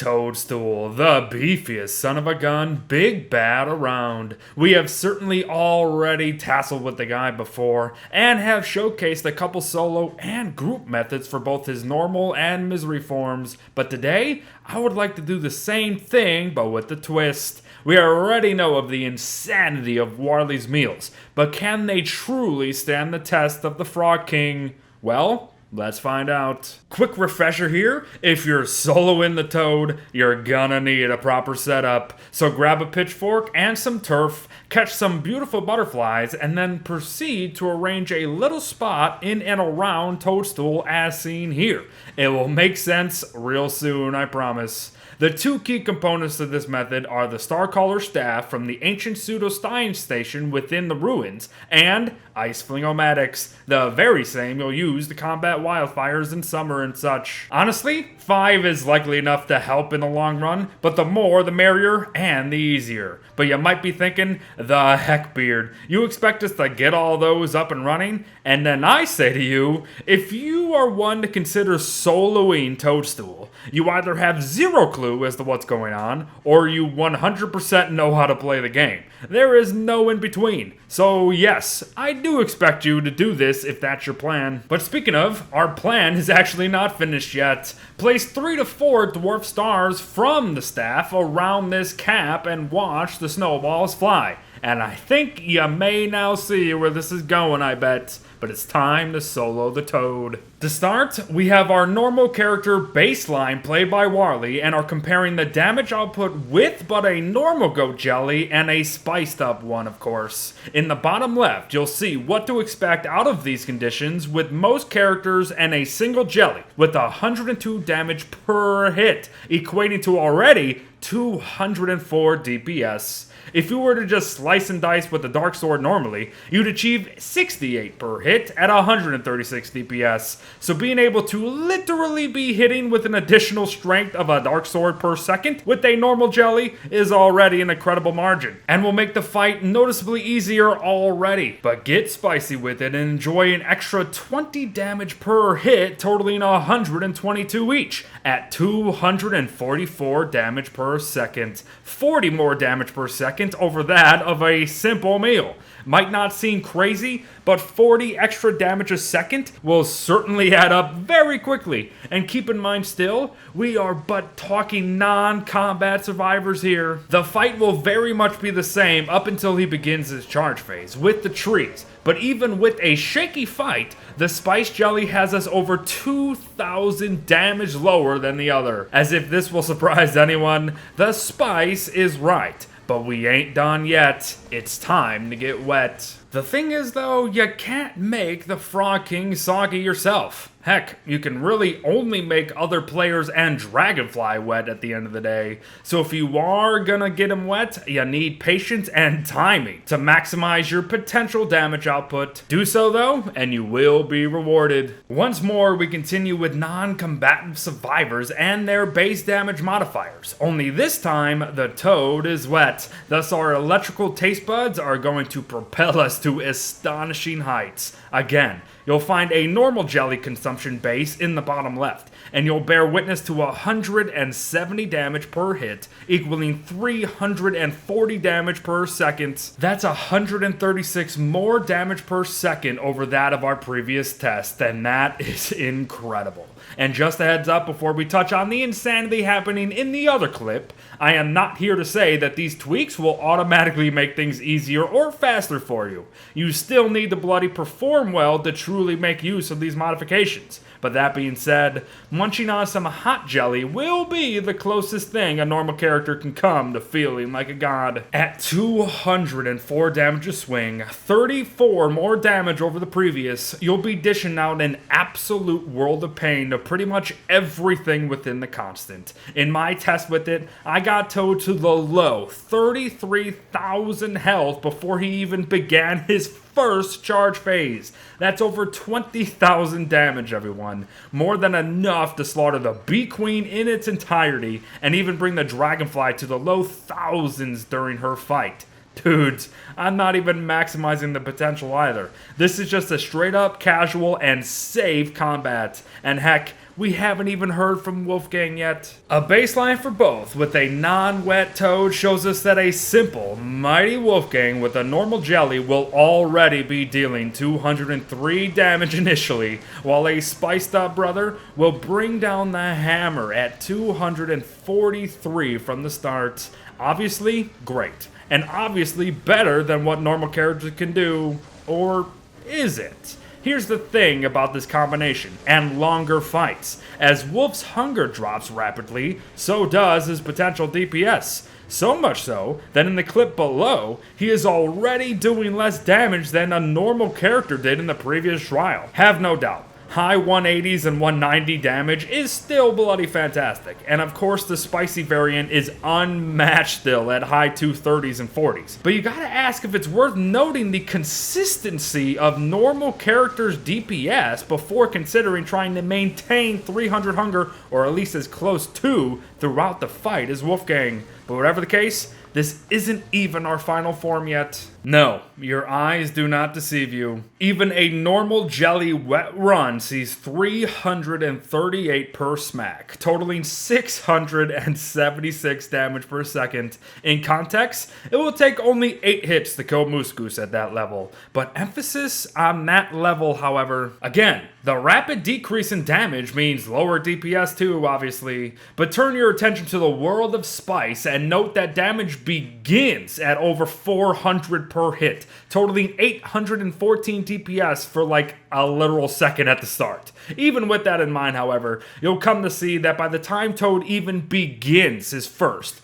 Toadstool, the beefiest son of a gun, big bad around. We have certainly already tasseled with the guy before, and have showcased a couple solo and group methods for both his normal and misery forms, but today, I would like to do the same thing, but with a twist. We already know of the insanity of Warley's meals, but can they truly stand the test of the Frog King? Well, let's find out. Quick refresher here, if you're soloing the Toad, you're gonna need a proper setup. So grab a pitchfork and some turf, catch some beautiful butterflies, and then proceed to arrange a little spot in and around Toadstool as seen here. It will make sense real soon, I promise. The two key components of this method are the Starcaller staff from the ancient pseudo-Stein station within the ruins, and Ice Flingomatics, the very same you'll use to combat wildfires in summer and such. Honestly, 5 is likely enough to help in the long run, but the more the merrier and the easier. But you might be thinking, the heck beard, you expect us to get all those up and running? And then I say to you, if you are one to consider soloing Toadstool, you either have zero clue as to what's going on, or you 100% know how to play the game. There is no in between. So yes, I do expect you to do this if that's your plan. But speaking of, our plan is actually not finished yet. Place 3 to 4 dwarf stars from the staff around this cap and watch the snowballs fly. And I think you may now see where this is going, I bet. But it's time to solo the Toad. To start, we have our normal character baseline played by Warley and are comparing the damage output with but a normal goat jelly and a spiced up one, of course. In the bottom left, you'll see what to expect out of these conditions with most characters and a single jelly with 102 damage per hit, equating to already 204 DPS. If you were to just slice and dice with the Dark Sword normally, you'd achieve 68 per hit at 136 DPS. So being able to literally be hitting with an additional strength of a Dark Sword per second with a normal jelly is already an incredible margin, and will make the fight noticeably easier already. But get spicy with it and enjoy an extra 20 damage per hit, totaling 122 each at 244 damage per second. 40 more damage per second over that of a simple meal. Might not seem crazy, but 40 extra damage a second will certainly add up very quickly. And keep in mind still, we are but talking non-combat survivors here. The fight will very much be the same up until he begins his charge phase with the trees. But even with a shaky fight, the Spice Jelly has us over 2,000 damage lower than the other. As if this will surprise anyone, the Spice is right. But we ain't done yet. It's time to get wet. The thing is though, you can't make the Frog King soggy yourself. Heck, you can really only make other players and Dragonfly wet at the end of the day. So if you are gonna get him wet, you need patience and timing to maximize your potential damage output. Do so though, and you will be rewarded. Once more, we continue with non-combatant survivors and their base damage modifiers. Only this time, the Toad is wet. Thus our electrical taste buds are going to propel us to astonishing heights. Again, you'll find a normal jelly consumption base in the bottom left, and you'll bear witness to 170 damage per hit, equaling 340 damage per second. That's 136 more damage per second over that of our previous test, and that is incredible. And just a heads up before we touch on the insanity happening in the other clip, I am not here to say that these tweaks will automatically make things easier or faster for you. You still need to bloody perform well to truly make use of these modifications. But that being said, munching on some hot jelly will be the closest thing a normal character can come to feeling like a god. At 204 damage a swing, 34 more damage over the previous, you'll be dishing out an absolute world of pain to pretty much everything within the constant. In my test with it, I got Toad to the low 33,000 health before he even began his first charge phase. That's over 20,000 damage, everyone. More than enough to slaughter the Bee Queen in its entirety, and even bring the Dragonfly to the low thousands during her fight. Dudes, I'm not even maximizing the potential either. This is just a straight up casual and safe combat. And heck, we haven't even heard from Wolfgang yet. A baseline for both with a non-wet toad shows us that a simple, mighty Wolfgang with a normal jelly will already be dealing 203 damage initially, while a spiced up brother will bring down the hammer at 243 from the start. Obviously, great. And obviously better than what normal characters can do. Or is it? Here's the thing about this combination, and longer fights. As Wolf's hunger drops rapidly, so does his potential DPS. So much so, that in the clip below, he is already doing less damage than a normal character did in the previous trial. Have no doubt. High 180s and 190 damage is still bloody fantastic, and of course the spicy variant is unmatched still at high 230s and 40s. But you gotta ask if it's worth noting the consistency of normal characters' DPS before considering trying to maintain 300 hunger, or at least as close to, throughout the fight as Wolfgang. But whatever the case, this isn't even our final form yet. No, your eyes do not deceive you. Even a normal jelly wet run sees 338 per smack, totaling 676 damage per second. In context, it will take only 8 hits to kill Moose Goose at that level. But emphasis on that level, however. Again, the rapid decrease in damage means lower DPS too, obviously. But turn your attention to the world of Spice and note that damage begins at over 400 per hit, totaling 814 DPS for like a literal second at the start. Even with that in mind, however, you'll come to see that by the time Toad even begins his first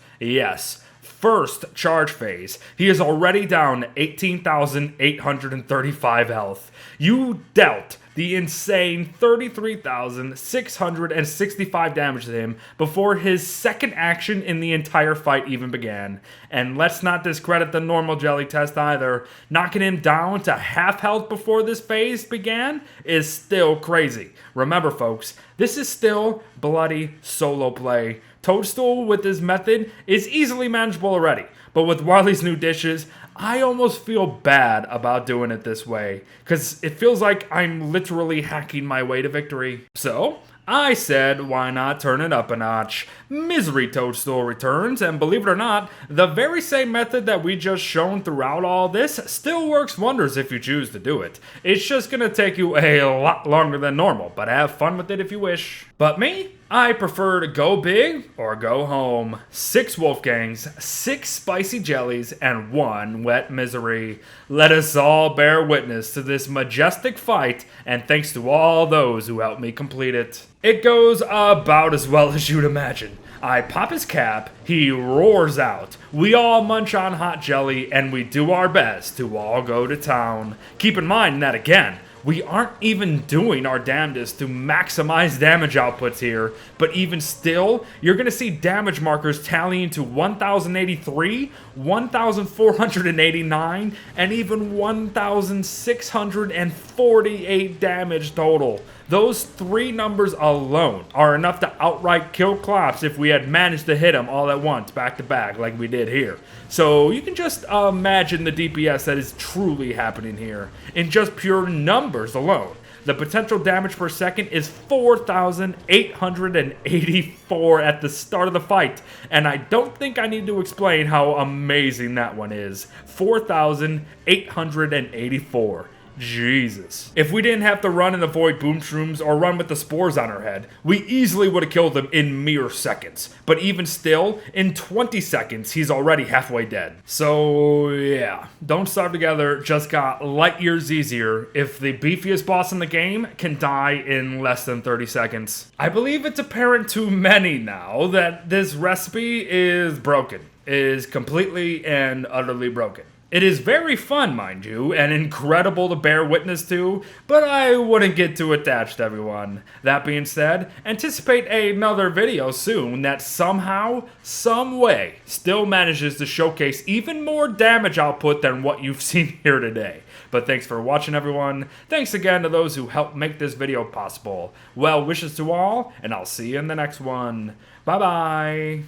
charge phase, he is already down 18,835 health. You dealt the insane 33,665 damage to him before his second action in the entire fight even began. And let's not discredit the normal jelly test either. Knocking him down to half health before this phase began is still crazy. Remember folks, this is still bloody solo play. Toadstool with this method is easily manageable already, but with Warley's new dishes, I almost feel bad about doing it this way, because it feels like I'm literally hacking my way to victory. So, I said, why not turn it up a notch? Misery Toadstool returns, and believe it or not, the very same method that we just shown throughout all this still works wonders if you choose to do it. It's just gonna take you a lot longer than normal, but have fun with it if you wish. But me? I prefer to go big or go home. 6 Wolfgangs, 6 spicy jellies, and 1 wet misery. Let us all bear witness to this majestic fight, and thanks to all those who helped me complete it. It goes about as well as you'd imagine. I pop his cap, he roars out, we all munch on hot jelly, and we do our best to all go to town. Keep in mind that again, we aren't even doing our damnedest to maximize damage outputs here, but even still, you're going to see damage markers tallying to 1,083, 1,489, and even 1,648 damage total. Those 3 numbers alone are enough to outright kill Clops if we had managed to hit them all at once, back to back, like we did here. So you can just imagine the DPS that is truly happening here, in just pure numbers alone. The potential damage per second is 4,884 at the start of the fight, and I don't think I need to explain how amazing that one is. 4,884. Jesus. If we didn't have to run and avoid boom shrooms or run with the spores on our head, we easily would have killed him in mere seconds. But even still, in 20 seconds, he's already halfway dead. So yeah, don't starve together just got light years easier if the beefiest boss in the game can die in less than 30 seconds. I believe it's apparent to many now that this recipe is broken. It is completely and utterly broken. It is very fun, mind you, and incredible to bear witness to, but I wouldn't get too attached, everyone. That being said, anticipate another video soon that somehow, some way, still manages to showcase even more damage output than what you've seen here today. But thanks for watching, everyone. Thanks again to those who helped make this video possible. Well wishes to all, and I'll see you in the next one. Bye-bye.